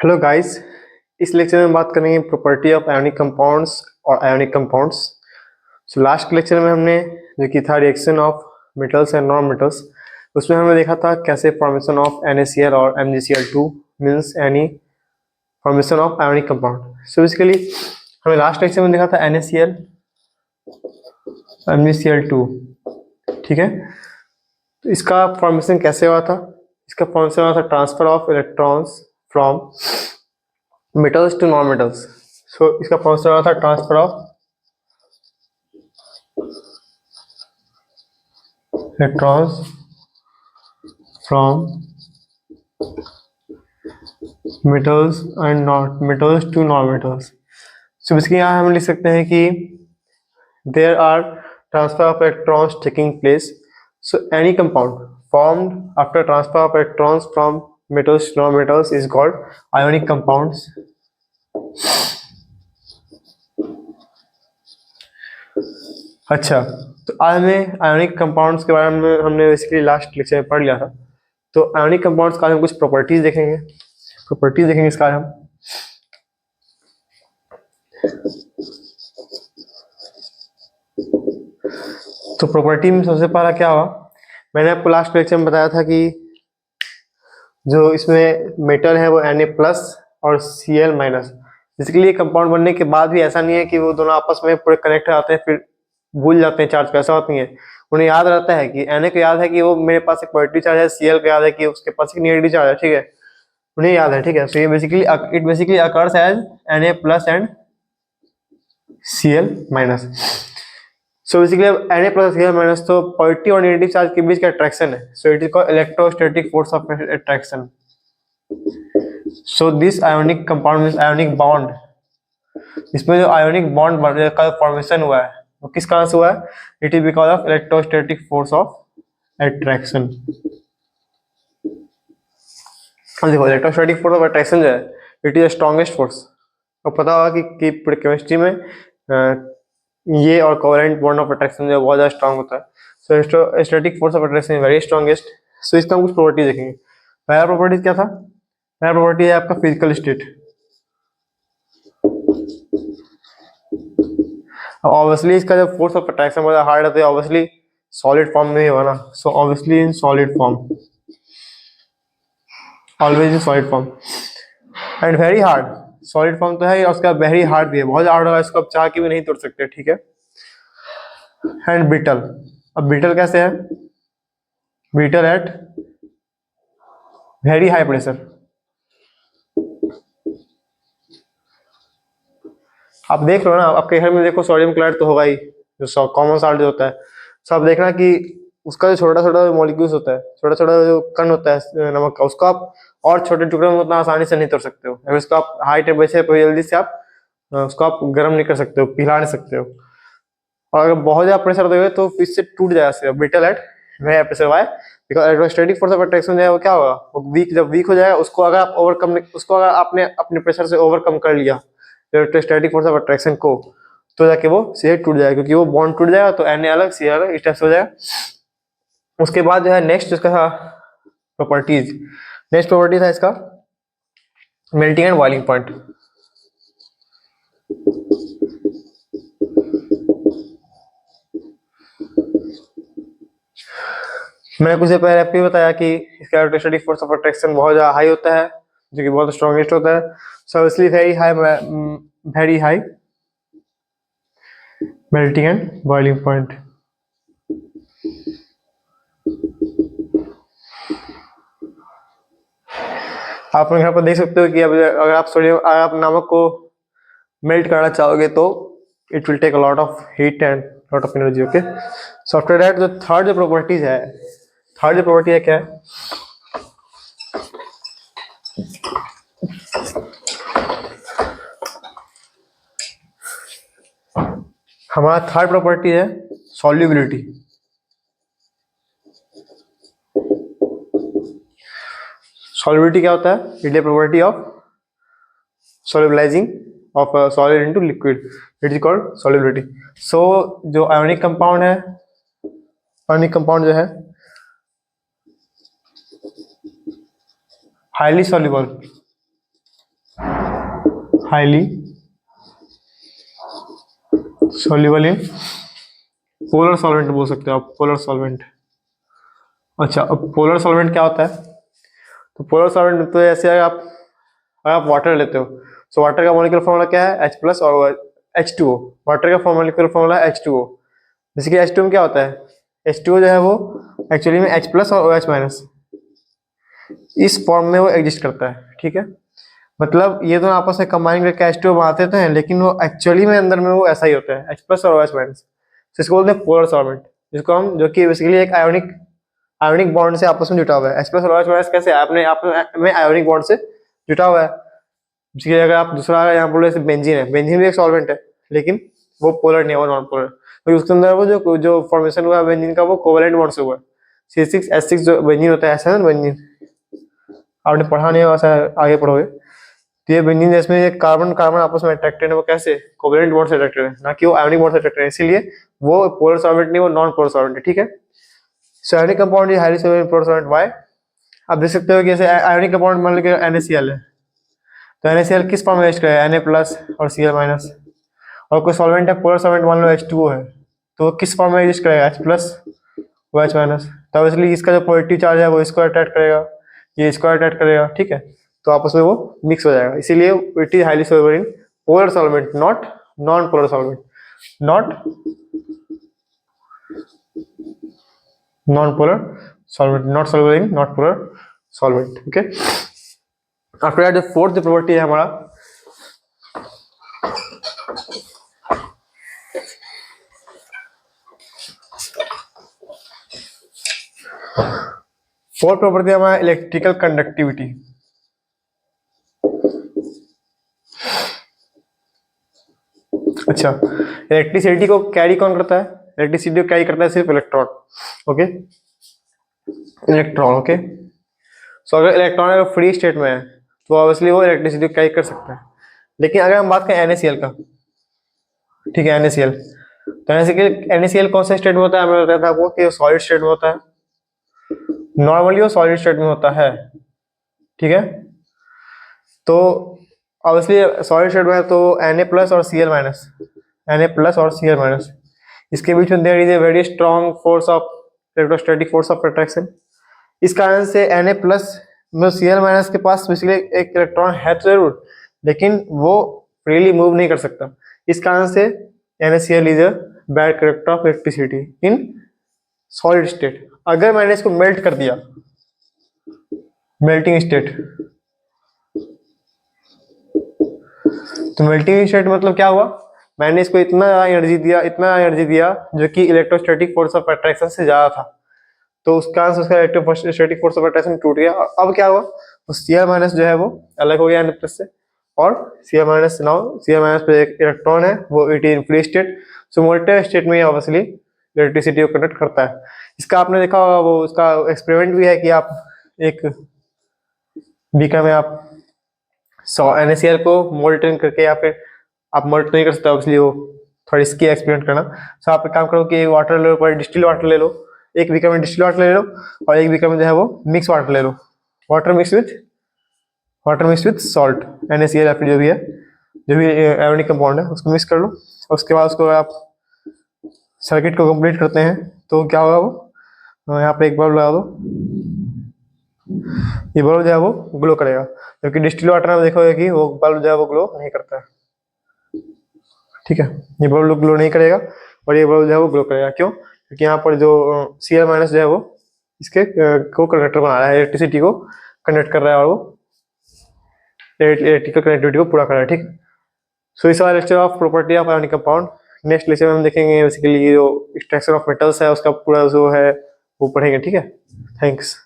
Hello guys. इस lecture में बात करेंगे प्रॉपर्टी ऑफ आयोनिक कंपाउंड्स और ionic compounds. So last lecture में हमने जो कि था reaction of metals and non metals, उसमें हमने देखा था कैसे फॉर्मेशन ऑफ NaCl और MgCl2 means any formation of ionic compound. So basically हमें लास्ट लेक्चर में देखा था NaCl MgCl2, ठीक है। तो इसका फॉर्मेशन कैसे हुआ था? इसका फॉर्मेशन हुआ था transfer of electrons from metals to non metals. So इसका फॉर्मेशन हुआ था transfer of electrons from metals and not metals to non metals. So basically यहाँ हम लिख सकते हैं कि there are transfer of electrons taking place. So any compound formed after transfer of electrons from metals to non-metals is called ionic compounds. अच्छा, तो आज हमें आयोनिक कंपाउंड्स के बारे में हमने बेसिकली लास्ट लेक्चर में पढ़ लिया था। तो आयोनिक कंपाउंड्स का हम कुछ प्रॉपर्टीज देखेंगे इसका हम। तो प्रॉपर्टी में सबसे पहला क्या हुआ, मैंने आपको लास्ट लेक्चर में बताया था कि जो इसमें मेटल है वो Na+ और Cl-। बेसिकली ये कंपाउंड बनने के बाद भी ऐसा नहीं है कि वो दोनों आपस में पूरे कनेक्ट आते हैं फिर भूल जाते हैं चार्ज कैसा होती है। उन्हें याद रहता है कि Na को याद है कि वो मेरे पास एक पॉजिटिव चार्ज है, Cl को याद है कि उसके पास एक नेगेटिव चार्ज है, ठीक है, उन्हें याद है, ठीक है। सो ये basically it basically occurs as Na+ and Cl-। So basically अब Na+ Cl- तो पॉजिटिव और नेगेटिव चार्ज के बीच का अट्रैक्शन है। So it is called electrostatic force of attraction. So this ionic compound means ionic bond, इसमें जो ionic bond का फॉर्मेशन हुआ है वो किस कारण से हुआ है? It is because of electrostatic force of attraction. अब देखो इलेक्ट्रोस्टैटिक फोर्स ऑफ अट्रैक्शन जो है इट इज स्ट्रॉन्गेस्ट फोर्स। अब पता होगा कि पूरे केमिस्ट्री में ये और कोवेलेंट बॉन्ड ऑफ अट्रैक्शन जो बहुत ज्यादा स्ट्रॉन्ग होता है। So electrostatic force of attraction very strongest. So इसका हम कुछ प्रॉपर्टी देखेंगे। पहला प्रॉपर्टी क्या था? पहला प्रॉपर्टी है आपका फिजिकल स्टेट। ऑब्वियसली इसका जो फोर्स ऑफ अट्रैक्शन बहुत हार्ड है तो ऑब्वियसली सॉलिड फॉर्म में ही होगा ना। So obviously in solid form, always in solid form and very hard. Solid form तो है और उसका वेरी हार्ड भी है, बहुत हार्ड होगा, इसको आप चाह के भी नहीं तोड़ सकते, ठीक है। And brittle. अब ब्रिटल कैसे है? Brittle at very high pressure. आप देख लो ना, आपके घर में देखो सोडियम क्लोराइड तो होगा ही, जो कॉमन साल्ट जो होता है। सो आप देखना कि उसका जो छोटा छोटा मॉलिक्यूल्स होता है, छोटा छोटा जो कण होता है नमक का, उसको आप और छोटे टुकड़े में उतना आसानी से नहीं तोड़ सकते हो। अगर उसको आप हाई टेम्परेचर पर जल्दी से आप उसको आप गर्म नहीं कर सकते हो, पिघला नहीं सकते हो। और अगर बहुत ज्यादा प्रेशर दोगे तो इससे टूट जाएगा brittle at very pressure. Why? Because electrostatic force of attraction जो है वो क्या होगा, वो वीक, जब वीक हो जाएगा उसको अगर आप ओवरकम, उसको अगर आपने अपने प्रेशर से ओवरकम कर लिया इलेक्ट्रोस्टैटिक फोर्स ऑफ अट्रैक्शन को, तो जाके वो सीधे टूट जाएगा, क्योंकि वो बॉन्ड टूट जाएगा तो Na अलग Cl अलग इस टाइप से हो जाएगा। उसके बाद जो है नेक्स्ट इसका था प्रॉपर्टीज। नेक्स्ट प्रॉपर्टी था इसका मेल्टिंग एंड बॉइलिंग पॉइंट। मैंने कुछ देर पहले आपको बताया कि इसका इलेक्ट्रोस्टैटिक फोर्स ऑफ अट्रैक्शन बहुत ज्यादा हाई होता है, जो कि बहुत स्ट्रॉन्गेस्ट होता है। सो इसलिए very high melting and boiling point. आप यहाँ पर देख सकते हो कि अब अगर आप सोडियम, अगर आप नमक को मेल्ट करना चाहोगे तो it will take a lot of heat and lot of energy. Okay, so after that जो थर्ड जो प्रॉपर्टीज है, थर्ड जो प्रॉपर्टी है क्या है? हमारा थर्ड प्रॉपर्टी है सॉल्युबिलिटी। सॉल्युबिलिटी क्या होता है? It is property of solubilizing of a solid into liquid, it is called solubility. So जो आयोनिक कंपाउंड है, आयोनिक कंपाउंड जो है highly soluble, highly soluble in polar solvent बोल सकते हो आप, पोलर सॉल्वेंट। अच्छा, अब पोलर सॉल्वेंट क्या होता है? तो पोलर सॉल्वेंट तो ऐसे अगर आप वाटर लेते हो, तो वाटर का मॉलिक्यूलर फॉर्मूला क्या है? H प्लस और H2O। वाटर का मॉलिक्यूलर फॉर्मूला है H2O। जैसे कि H2O में क्या होता है? H2O जो है वो एक्चुअली में H प्लस और OH माइनस इस फॉर्म में वो एग्जिस्ट करता है, ठीक है। मतलब ये दोनों आपस में कंबाइन करके H2O बनाते तो हैं, लेकिन वो एक्चुअली में अंदर में वो ऐसा ही होता है, H प्लस और OH माइनस। तो इसको बोलते हैं पोलर सॉल्वेंट, जिसको हम, जो कि बेसिकली एक आयोनिक बॉन्ड से आपस में जुटा हुआ है। H प्लस और OH माइनस कैसे आपने में आयोनिक बॉन्ड से जुटा हुआ है। जैसे अगर आप दूसरा यहाँ बोले बेंजीन है, बेंजीन भी एक सॉल्वेंट है, लेकिन वो पोलर नहीं है, वो नॉन पोलर। तो उसके अंदर वो जो फॉर्मेशन हुआ है बेंजीन का, वो कोवेलेंट बॉन्ड से हुआ है। C6H6 जो बेंजीन होता है, ऐसा है ना बेंजीन, आपने पढ़ा नहीं हो, ऐसा आगे पढ़ोगे। तो ये बेंजीन जिसमें ये कार्बन कार्बन आपस में अट्रैक्टेड है, वो कैसे? कोवेलेंट बॉन्ड से अट्रैक्टेड है, ना कि वो आयोनिक बॉन्ड से अट्रैक्टेड है। इसीलिए वो पोलर सॉल्वेंट नहीं, वो नॉन पोलर सॉल्वेंट है, ठीक है। सो आयोनिक कंपाउंड ये highly soluble polar solvent. Why? आप देख सकते हो कि जैसे आयोनिक कंपाउंड मान लीजिए NaCl है, तो NaCl किस फॉर्म में एग्जिस्ट करेगा? Na प्लस और Cl माइनस। और कोई सॉल्वेंट है, पोलर सॉल्वेंट मान लो H2O है, तो वो किस फॉर्म में एग्जिस्ट करेगा? H plus OH minus. तो इसलिए इसका जो पॉजिटिव चार्ज है वो इसको अट्रैक्ट करेगा, ये इसको अट्रैक्ट करेगा, ठीक है। तो आपस में वो मिक्स हो जाएगा। इसीलिए it is highly soluble in polar solvent, not non polar solvent, not non-polar solvent, not soluble in not polar solvent, okay। After that जो फोर्थ प्रॉपर्टी है हमारा, फोर्थ प्रॉपर्टी है हमारा इलेक्ट्रिकल कंडक्टिविटी। अच्छा, इलेक्ट्रिसिटी को कैरी कौन करता है? इलेक्ट्रिसिटी को कैरी करता है सिर्फ इलेक्ट्रॉन, ओके, इलेक्ट्रॉन, ओके। सो अगर इलेक्ट्रॉन अगर फ्री स्टेट में है तो ऑब्वियसली वो इलेक्ट्रिसिटी को कैरी कर सकता है। लेकिन अगर हम बात करें NaCl का, ठीक है, NaCl, तो NaCl कौन से स्टेट में होता है? हमें बताया था आपको कि सॉलिड स्टेट में होता है, नॉर्मली वो सॉलिड स्टेट में होता है, ठीक है। तो ऑब्वियसली सॉलिड स्टेट में है तो Na प्लस और Cl माइनस, Na प्लस और Cl माइनस, इसके बीच में there is a very strong force of electrostatic force of attraction. इस कारण से Na प्लस में Cl माइनस के पास बेसिकली एक इलेक्ट्रॉन है तो जरूर, लेकिन वो फ्रीली मूव नहीं कर सकता। इस कारण से NaCl is a bad conductor of electricity in solid state. अगर मैंने इसको मेल्ट कर दिया, मेल्टिंग स्टेट, तो मेल्टिंग स्टेट मतलब क्या हुआ? मैंने इसको इतना एनर्जी दिया जो कि इलेक्ट्रोस्टैटिक फोर्स ऑफ अट्रैक्शन से ज्यादा था, तो उस कारण से उसका इलेक्ट्रोस्टैटिक फोर्स ऑफ अट्रैक्शन टूट गया। और अब क्या हुआ? तो Cl माइनस जो है वो अलग हो गया Na प्लस से, और Cl माइनस पे एक इलेक्ट्रॉन है, वो it is in free state. So molten state में ऑब्वियसली इलेक्ट्रिसिटी को कंडक्ट करता है। इसका आपने देखा होगा, वो इसका एक्सपेरिमेंट भी है कि आप एक बीकर में आप NaCl को मोल्टन करके, या फिर आप मोल्ट नहीं कर सकते ऑब्वियसली, वो थोड़ा रिस्की एक्सपेरिमेंट करना। सो आप एक काम करो कि वाटर ले लो, डिस्टिल वाटर ले लो, एक बीकर में डिस्टिल वाटर ले लो, और एक बीकर में जो है वो मिक्स वाटर ले लो, water mix with salt, NaCl या फिर जो भी आयोनिक कंपाउंड है उसको मिक्स कर लो। और उसके बाद उसको आप सर्किट को कंप्लीट करते हैं तो क्या होगा? वो यहाँ पे एक बल्ब लगा दो, ये बल्ब जो है वो ग्लो करेगा, क्योंकि डिस्टिल वाटर में देखोगे कि वो बल्ब जो है वो ग्लो नहीं करता है, ठीक है। ये बल्ब ग्लो नहीं करेगा और ये बल्ब जो है वो ग्लो करेगा। क्यों? क्योंकि यहाँ पर जो Cl माइनस जो है वो इसके को कंडक्टर बना रहा है, इलेक्ट्रिसिटी को कंडक्ट कर रहा है, और वो इलेक्ट्रिकल कनेक्टिविटी को पूरा कर रहा है, ठीक। सो इस वाला lecture of property of ionic compound. Next lecture में हम देखेंगे बेसिकली जो एक्सट्रैक्शन ऑफ मेटल्स है उसका पूरा जो है वो पढ़ेंगे, ठीक है। थैंक्स।